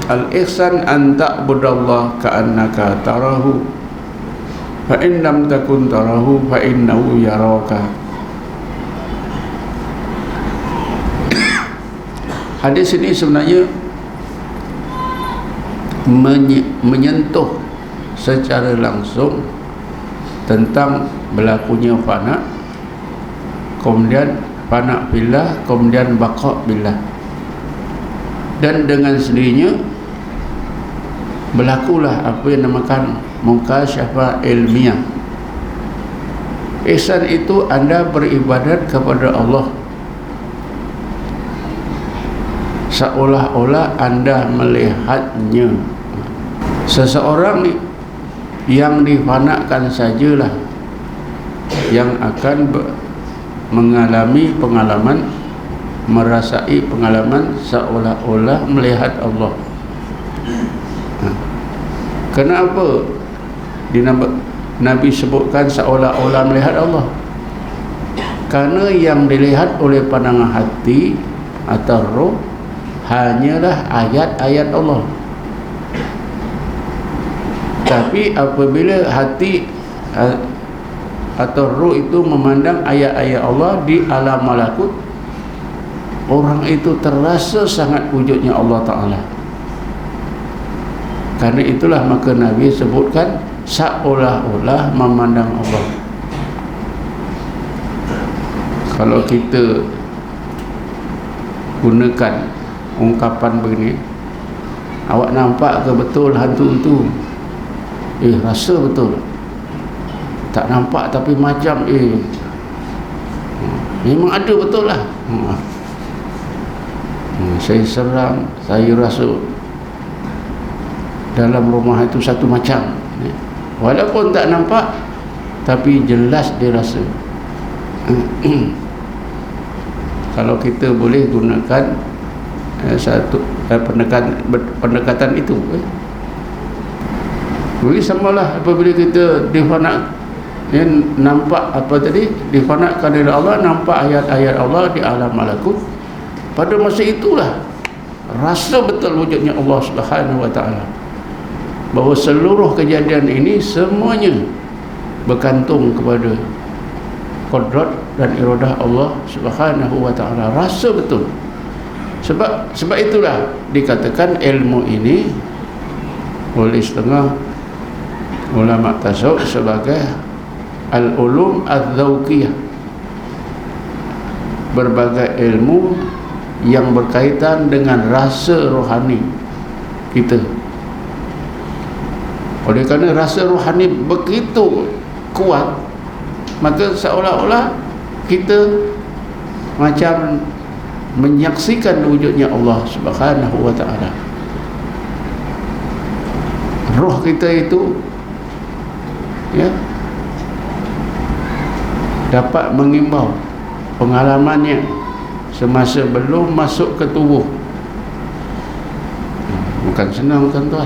Al-ihsan an ta'budallah ka'annaka tarahu fa in lam takun tarahu fa innahu yaraka. Hadis ini sebenarnya menyentuh secara langsung tentang berlakunya fana, kemudian fana billah, kemudian baqa billah, dan dengan sendirinya berlakulah apa yang dinamakan mukasyafah ilmiah. Ihsan itu anda beribadat kepada Allah seolah-olah anda melihatnya. Seseorang yang difanakan sajalah yang akan mengalami pengalaman, merasai pengalaman seolah-olah melihat Allah. Kenapa Nabi sebutkan seolah-olah melihat Allah? Karena yang dilihat oleh pandangan hati atau roh hanyalah ayat-ayat Allah. Tapi apabila hati atau roh itu memandang ayat-ayat Allah di alam malakut, orang itu terasa sangat wujudnya Allah Ta'ala. Karena itulah maka Nabi sebutkan seolah-olah memandang Allah. Kalau kita gunakan ungkapan begini, awak nampak ke betul hantu itu? Rasa betul. Tak nampak tapi macam memang ada betul lah. Saya seram, saya rasa dalam rumah itu satu macam, walaupun tak nampak tapi jelas dirasa. Kalau kita boleh gunakan satu pendekatan itu, boleh samalah apabila kita difanak, nampak apa tadi, difanakkan oleh Allah, nampak ayat-ayat Allah di alam malakut. Pada masa itulah rasa betul wujudnya Allah Subhanahu wa ta'ala, bahawa seluruh kejadian ini semuanya bergantung kepada qudrat dan iradah Allah Subhanahu wa ta'ala. Rasa betul. Sebab itulah dikatakan ilmu ini oleh setengah ulama tasawuf sebagai al-ulum az-zawqiyah, berbagai ilmu yang berkaitan dengan rasa rohani kita. Oleh kerana rasa rohani begitu kuat, maka seolah-olah kita macam menyaksikan wujudnya Allah Subhanahu wa ta'ala. Roh kita itu dapat mengimbau pengalamannya semasa belum masuk ke tubuh. Bukan senang tuan-tuan.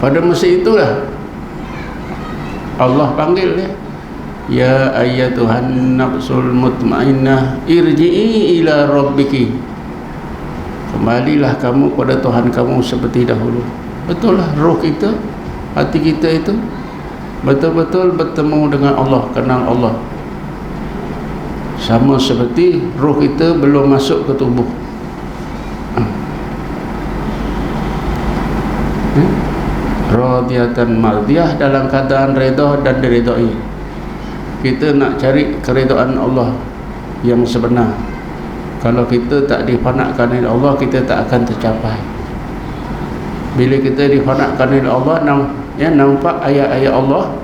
Pada masa itulah Allah panggil ya ayyatuhan nafsul mutmainnah irji'i ila rabbiki, kembalilah kamu pada Tuhan kamu seperti dahulu. Betul lah, roh kita, hati kita itu betul-betul bertemu dengan Allah, kenal Allah, sama seperti roh kita belum masuk ke tubuh. Radiyatan mardiyah, dalam keadaan redha dan diredai. Kita nak cari keredaan Allah yang sebenar. Kalau kita tak difanakkan oleh Allah, kita tak akan tercapai. Bila kita difanakkan oleh Allah, nampak ayat-ayat Allah,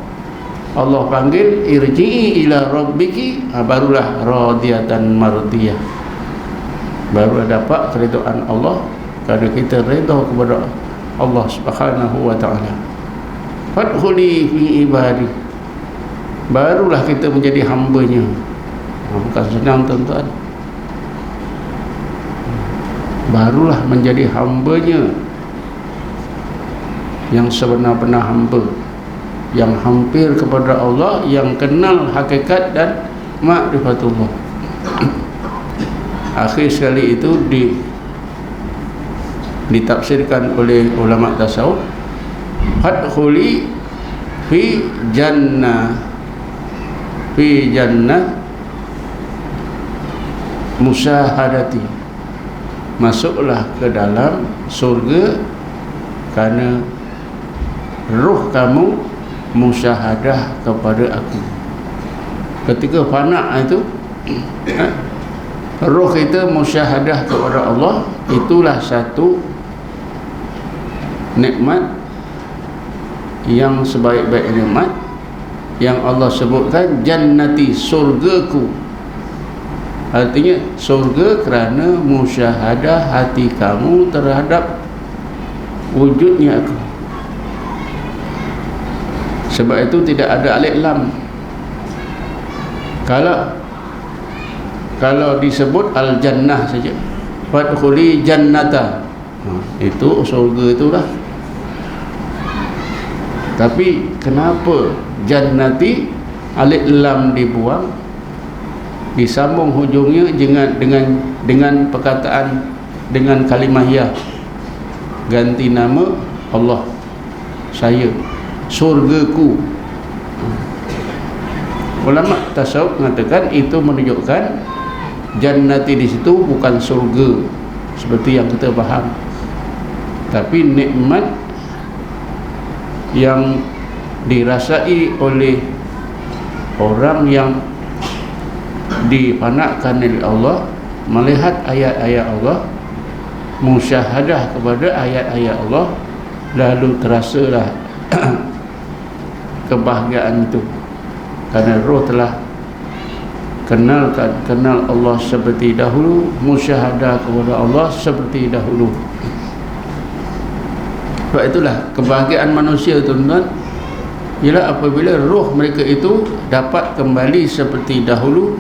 Allah panggil irji'i ila rabbiki, barulah radiyatan mardiyah, barulah dapat keredaan Allah kerana kita redha kepada Allah Subhanahu wa ta'ala. Fadkhuli fi ibadi, barulah kita menjadi hambanya. Bukan senang tuan-tuan. Barulah menjadi hambanya yang sebenar-benar hamba, yang hampir kepada Allah, yang kenal hakikat dan ma'rifatullah. Akhir sekali itu ditafsirkan oleh ulama tasawuf, fadkhuli fi jannah musyahadati, masuklah ke dalam surga kerana roh kamu musyahadah kepada aku. Ketika fana itu roh kita musyahadah kepada Allah, itulah satu nikmat yang sebaik-baik nikmat yang Allah sebutkan jannati, surgaku. Artinya surga kerana musyahadah hati kamu terhadap wujudnya aku. Sebab itu tidak ada alif lam. Kalau disebut al-jannah saja, fadkhuli jannata, itu surga itulah. Tapi kenapa jannati alif lam dibuang, disambung hujungnya dengan perkataan, dengan kalimah ya, ganti nama Allah, saya, surgaku. Ulama tasawuf mengatakan itu menunjukkan jannati di situ bukan surga seperti yang kita faham, tapi nikmat yang dirasai oleh orang yang dipanakkan oleh Allah, melihat ayat-ayat Allah, musyahadah kepada ayat-ayat Allah, lalu terasalah kebahagiaan itu kerana roh telah kenal Allah seperti dahulu, musyahadah kepada Allah seperti dahulu. Sebab itulah kebahagiaan manusia, tuan-tuan, ialah apabila roh mereka itu dapat kembali seperti dahulu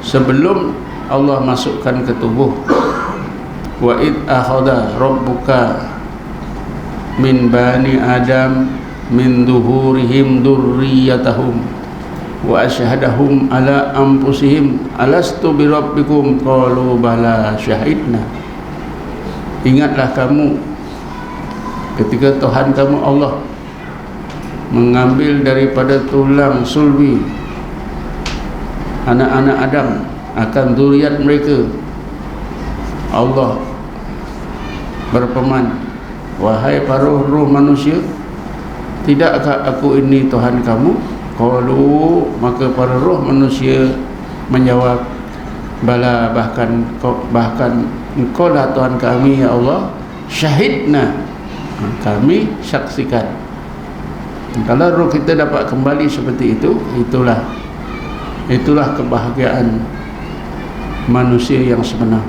sebelum Allah masukkan ke tubuh. Wa id akhadha rabbuka min bani adam min duhurihim dzurriyyatahum wa asyhadahum ala anfusihim alastu birabbikum qalu bala syahidna. Ingatlah kamu ketika Tuhan kamu Allah mengambil daripada tulang sulbi anak-anak Adam akan zuriat mereka. Allah berfirman, wahai para roh manusia, tidakkah aku ini Tuhan kamu? Qalu, maka para roh manusia menjawab, bala, bahkan engkau lah Tuhan kami ya Allah, syahidna, kami saksikan. Kalau roh kita dapat kembali seperti itu, itulah kebahagiaan manusia yang sebenar.